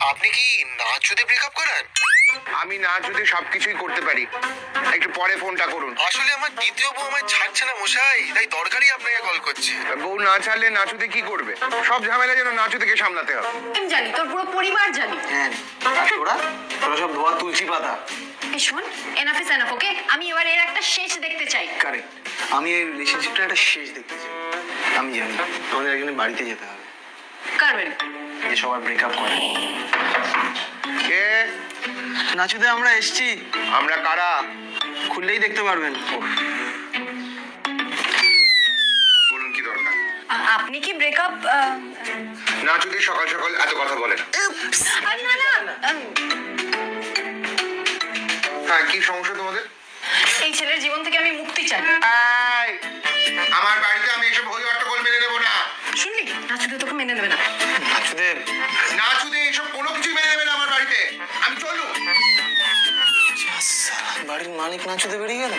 আপনি কি নাচুদে ব্রেকআপ করান? আমি না যদি সবকিছুই করতে পারি, একটু পরে ফোনটা করুন। আসলে আমার দ্বিতীয় বউ আমায় ছাড়ছে না মশাই, তাই দরকারই আপনাকে কল করছি। বউ না ছাড়লে নাচুতে কি করবে? সব ঝামেলা যেন নাচুদেকে সামলাতে হবে। আমি জানি, তোর পুরো পরিবার জানি। হ্যাঁ, আর তোরা সব ধোয়া তুলসী পাতা। এই শোন, এনাফ ইজ এনাফ, ওকে? আমি এবার এর একটা শেষ দেখতে চাই। কারেক্ট, আমি এই রিলেশনশিপটা একটা শেষ দেখতে চাই। আমি জানি আমাদের একজনের বাড়িতে যেতে হবে, কার বাড়ি? যে সবার ব্রেকআপ করে। কে? নাচুদে আমরা এসছি, আমরা কারা? খুললেই দেখতে পারবেন। বলুন কি দরকার? আপনি কি ব্রেকআপ? নাচুদি সকাল সকাল এত কথা বলে না। না না, হ্যাঁ, কি সমস্যা তোমাদের? এই ছেলের জীবন থেকে আমি মুক্তি চাই। এই, আমার বাড়িতে আমি এসব হই হট্টগোল মেনে নেবো না। শুনলি, নাচুদে তোকে মেনে নেবে না। নাচুদে নাচুদে এইসব কোনো কিছুই মেনে নেবে না আমার বাড়িতে। আমি চলুন। বাড়ির মালিক নাচুদে বেরিয়ে গেল।